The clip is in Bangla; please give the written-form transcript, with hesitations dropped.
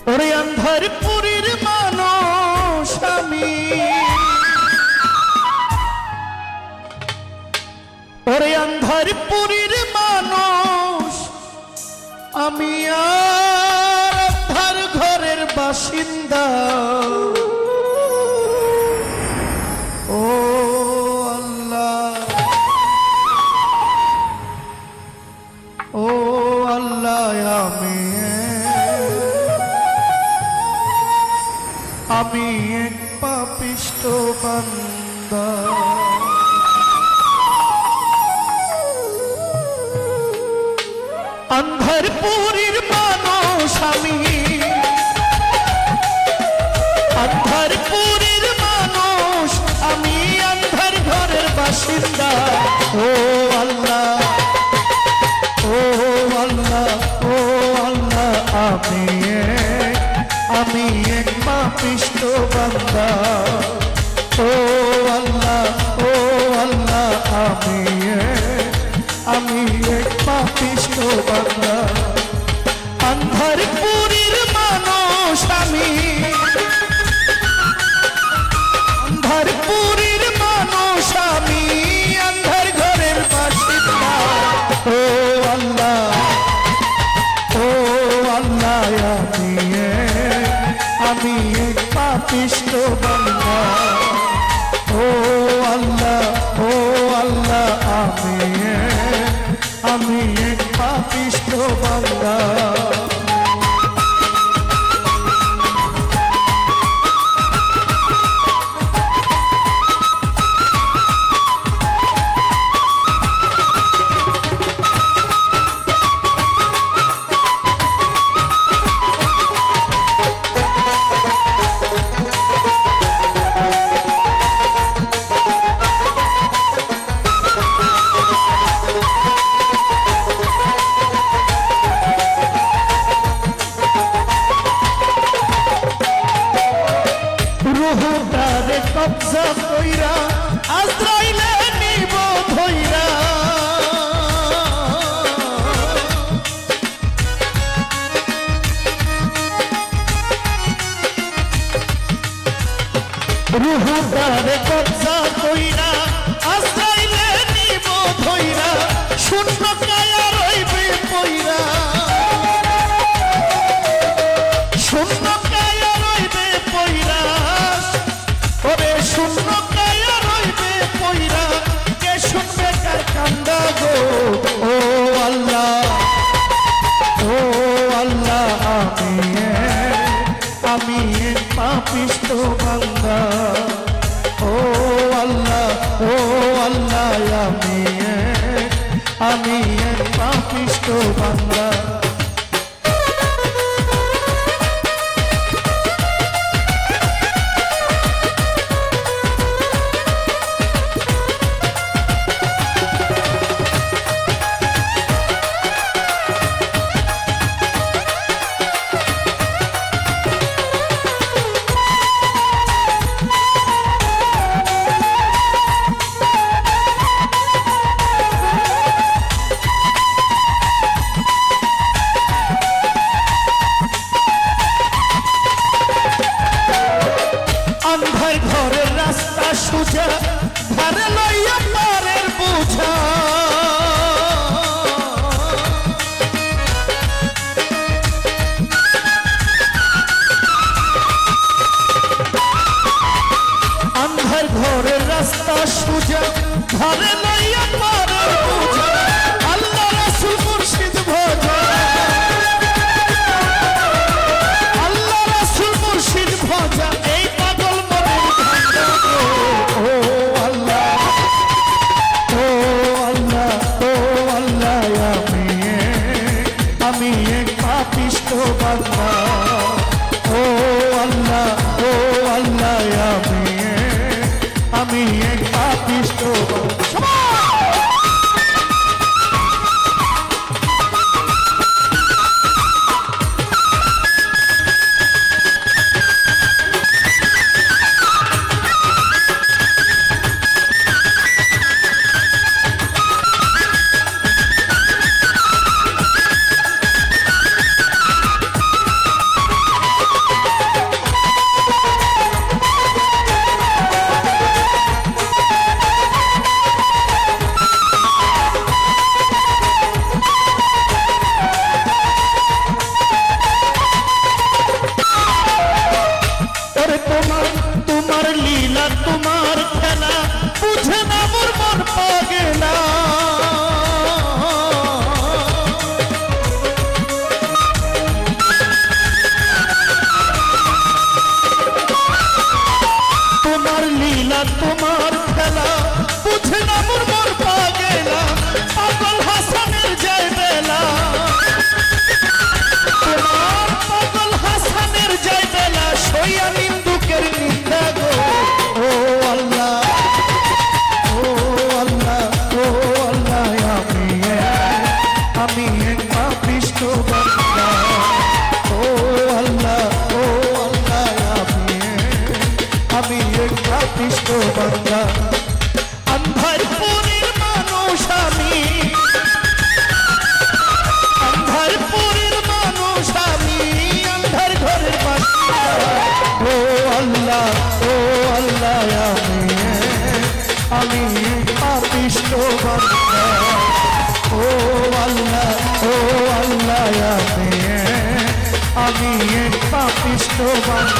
ওরে আন্ধার পুরীর মানুষ আমি, ওরে আন্ধার পুরীর মানুষ আমি, আর আন্ধার ঘরের বাসিন্দা। ও আল্লাহ, ও আল্লাহ, আমি এক পাপিষ্ঠ বান্দা। আন্ধার পুরীর মানুষ আমি, আন্ধার পুরীর মানুষ আমি, আন্ধার ঘরের বাসিন্দা। ও আল্লাহ, ও আল্লাহ, ও আল্লাহ, আমি এক পাপিষ্ঠ বান্দা। ও আল্লাহ, ও আল্লাহ, আমি এক পাপিষ্ঠ বান্দা। আন্ধার পুরীর মানুষ আমি, আন্ধার পুরীর মানুষ আমি, আন্ধার ঘরের বাসিন্দা। ও আল্লাহ, ও আল্লাহ, আমি এক পাপিষ্ঠ বান্দা। ও আল্লাহ, ও আল্লাহ, আমি এক পাপিষ্ঠ বান্দা। রুহটারে কবজা কইরা আজরাইলে নিব ধইরা। রুহটারে কবজা কইরা আজরাইলে নিব ধইরা। শূন্য কায়া রইবে পইরা, শূন্য কায়া রইবে পইরা। ওরে শূন্য কায়া রইবে পইরা, কে শুনবে কার কান্দা গো। ও আল্লাহ, ও আল্লাহ, আমি এক পাপিষ্ঠ বান্দা। ও আল্লাহ, ও আল্লাহ, আমি এক পাপিষ্ঠ বান্দা। আন্ধার ঘরের রাস্তা সোজা, ধারে লইয়া পারের বোঝা। আন্ধার ঘরের রাস্তা সোজা, ধারে লইয়া পারের বোঝা। আল্লাহ রাসূল মুর্শিদ ভজা, আল্লাহ রাসূল মুর্শিদ ভজা। এই পাগল মনের ভাঙা গো। ও আল্লাহ, ও আল্লাহ, ও আল্লাহ, আমি এক পাপিষ্ঠ বান্দা। ও আল্লাহ, ও আল্লাহ, আমি এক পাপিষ্ঠ বান্দা। তোমার খেলা বুঝে না মোর মন পাগেলা পাগল হাসানের যায় বেলা তোমার পাগল হাসানের যায় বেলা সইয়া নিন্দুকের নিন্দা গো ও আল্লাহ ও আল্লাহ ও আল্লাহ আমি এক পাপিষ্ঠ বান্দা ও আল্লাহ আমি এক পাপিষ্ঠ বান্দা আন্ধারপুরের মানুষ আমি আন্ধারপুরের মানুষ আমি আন্ধার ঘরের বাসিন্দা ও আল্লাহ আমি এক পাপিষ্ঠ বান্দা ও আল্লাহ আমি এক পাপিষ্ঠ বান্দা